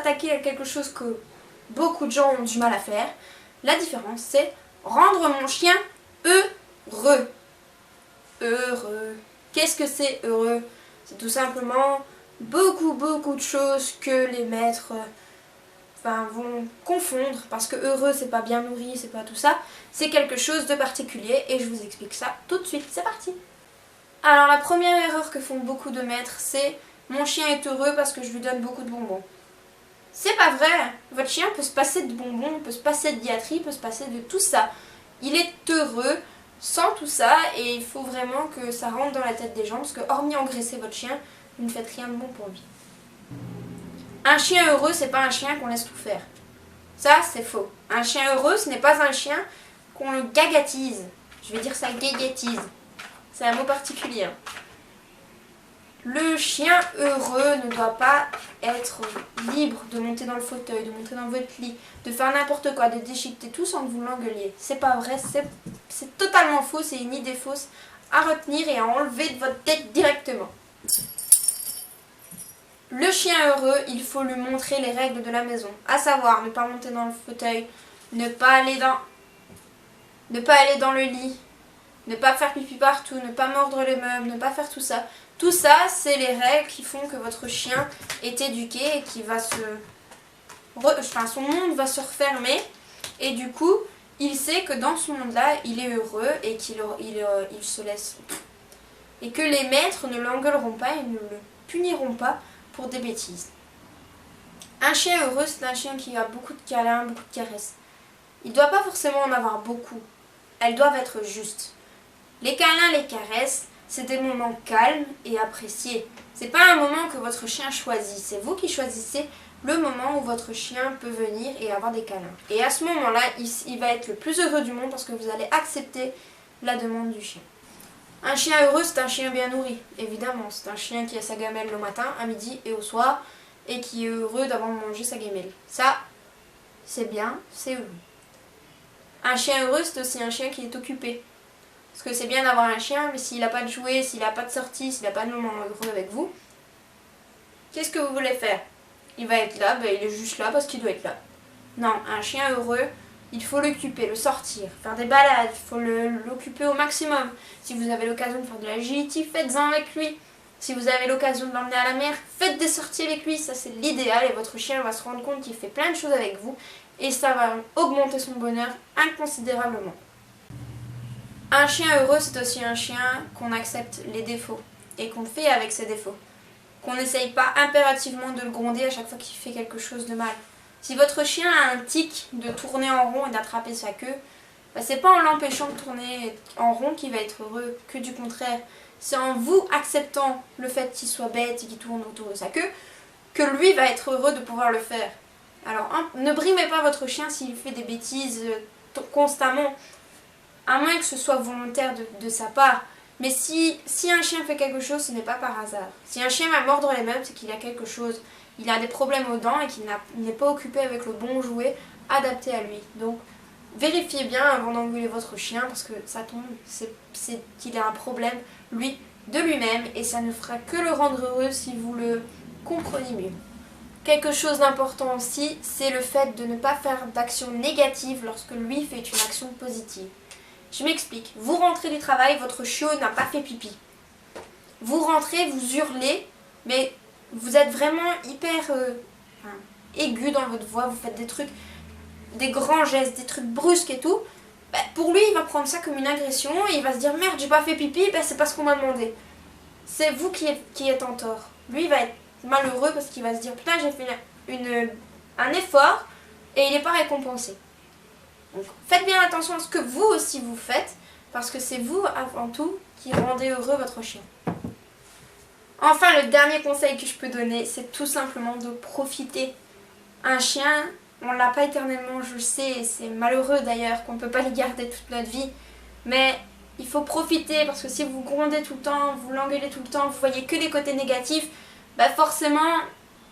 s'attaquer à quelque chose que beaucoup de gens ont du mal à faire. La différence, c'est rendre mon chien heureux. Heureux. Qu'est-ce que c'est heureux? C'est tout simplement beaucoup de choses que les maîtres vont confondre, parce que heureux c'est pas bien nourri, c'est pas tout ça, c'est quelque chose de particulier et je vous explique ça tout de suite, c'est parti. Alors la première erreur que font beaucoup de maîtres, c'est mon chien est heureux parce que je lui donne beaucoup de bonbons. C'est pas vrai, votre chien peut se passer de bonbons, peut se passer de diatrie, peut se passer de tout ça. Il est heureux sans tout ça et il faut vraiment que ça rentre dans la tête des gens parce que hormis engraisser votre chien, vous ne faites rien de bon pour lui. Un chien heureux, c'est pas un chien qu'on laisse tout faire. Ça, c'est faux. Un chien heureux, ce n'est pas un chien qu'on le gagatise. Je vais dire ça, gagatise. C'est un mot particulier. Le chien heureux ne doit pas être libre de monter dans le fauteuil, de monter dans votre lit, de faire n'importe quoi, de déchiqueter tout sans que vous l'engueuliez. C'est pas vrai, c'est totalement faux, c'est une idée fausse à retenir et à enlever de votre tête directement. Le chien heureux, il faut lui montrer les règles de la maison, à savoir ne pas monter dans le fauteuil, ne pas aller dans le lit, ne pas faire pipi partout, ne pas mordre les meubles, ne pas faire tout ça. Tout ça, c'est les règles qui font que votre chien est éduqué et qui va son monde va se refermer et du coup, il sait que dans ce monde-là, il est heureux et qu'il se laisse. Et que les maîtres ne l'engueuleront pas et ne le puniront pas pour des bêtises. Un chien heureux, c'est un chien qui a beaucoup de câlins, beaucoup de caresses. Il ne doit pas forcément en avoir beaucoup. Elles doivent être justes. Les câlins, les caresses, c'est des moments calmes et appréciés. C'est pas un moment que votre chien choisit. C'est vous qui choisissez le moment où votre chien peut venir et avoir des câlins. Et à ce moment-là, il va être le plus heureux du monde parce que vous allez accepter la demande du chien. Un chien heureux, c'est un chien bien nourri, évidemment. C'est un chien qui a sa gamelle le matin, à midi et au soir, et qui est heureux d'avoir mangé sa gamelle. Ça, c'est bien, c'est heureux. Un chien heureux, c'est aussi un chien qui est occupé. Parce que c'est bien d'avoir un chien, mais s'il n'a pas de jouets, s'il n'a pas de sortie, s'il n'a pas de moment heureux avec vous, qu'est-ce que vous voulez faire? Il va être là, il est juste là parce qu'il doit être là. Non, un chien heureux, il faut l'occuper, le sortir, faire des balades, il faut l'occuper au maximum. Si vous avez l'occasion de faire de l'agility, faites-en avec lui. Si vous avez l'occasion de l'emmener à la mer, faites des sorties avec lui, ça c'est l'idéal et votre chien va se rendre compte qu'il fait plein de choses avec vous et ça va augmenter son bonheur inconsidérablement. Un chien heureux, c'est aussi un chien qu'on accepte les défauts et qu'on fait avec ses défauts. Qu'on n'essaye pas impérativement de le gronder à chaque fois qu'il fait quelque chose de mal. Si votre chien a un tic de tourner en rond et d'attraper sa queue, c'est pas en l'empêchant de tourner en rond qu'il va être heureux, que du contraire. C'est en vous acceptant le fait qu'il soit bête et qu'il tourne autour de sa queue, que lui va être heureux de pouvoir le faire. Alors, ne brimez pas votre chien s'il fait des bêtises constamment, à moins que ce soit volontaire de sa part. Mais si un chien fait quelque chose, ce n'est pas par hasard. Si un chien va mordre les meubles, c'est qu'il a quelque chose. Il a des problèmes aux dents et qu'il n'est pas occupé avec le bon jouet adapté à lui. Donc, vérifiez bien avant d'engueuler votre chien parce que ça tombe, c'est qu'il a un problème, lui, de lui-même et ça ne fera que le rendre heureux si vous le comprenez mieux. Quelque chose d'important aussi, c'est le fait de ne pas faire d'action négative lorsque lui fait une action positive. Je m'explique. Vous rentrez du travail, votre chiot n'a pas fait pipi. Vous rentrez, vous hurlez, mais vous êtes vraiment hyper aigu dans votre voix, vous faites des trucs, des grands gestes, des trucs brusques et tout. Pour lui, il va prendre ça comme une agression et il va se dire merde, j'ai pas fait pipi, c'est parce qu'on m'a demandé. C'est vous qui êtes en tort. Lui, il va être malheureux parce qu'il va se dire putain, j'ai fait un effort et il n'est pas récompensé. Donc, faites bien attention à ce que vous aussi vous faites, parce que c'est vous avant tout qui rendez heureux votre chien. Enfin, le dernier conseil que je peux donner, c'est tout simplement de profiter. Un chien, on ne l'a pas éternellement, je le sais, et c'est malheureux d'ailleurs qu'on ne peut pas les garder toute notre vie, mais il faut profiter, parce que si vous grondez tout le temps, vous l'engueulez tout le temps, vous voyez que les côtés négatifs, forcément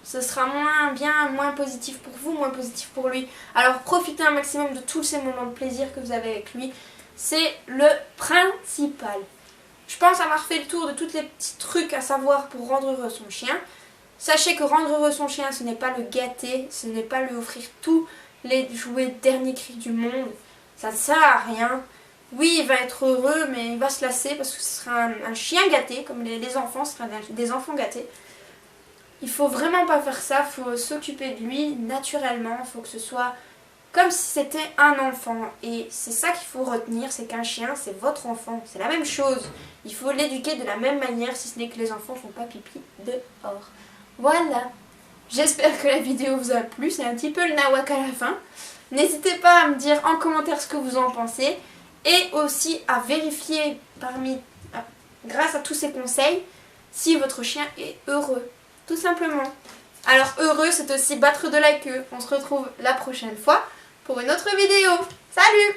ce sera moins positif pour vous, moins positif pour lui. Alors profitez un maximum de tous ces moments de plaisir que vous avez avec lui. C'est le principal. Je pense avoir fait le tour de tous les petits trucs à savoir pour rendre heureux son chien. Sachez que rendre heureux son chien, ce n'est pas le gâter, ce n'est pas lui offrir tous les jouets dernier cri du monde. Ça ne sert à rien. Oui, il va être heureux, mais il va se lasser parce que ce sera un chien gâté, comme les enfants, ce sera des enfants gâtés. Il faut vraiment pas faire ça, il faut s'occuper de lui naturellement, il faut que ce soit comme si c'était un enfant. Et c'est ça qu'il faut retenir, c'est qu'un chien, c'est votre enfant. C'est la même chose. Il faut l'éduquer de la même manière, si ce n'est que les enfants font pas pipi dehors. Voilà. J'espère que la vidéo vous a plu. C'est un petit peu le nawak à la fin. N'hésitez pas à me dire en commentaire ce que vous en pensez. Et aussi à vérifier grâce à tous ces conseils, si votre chien est heureux. Tout simplement. Alors heureux, c'est aussi battre de la queue. On se retrouve la prochaine fois pour une autre vidéo. Salut!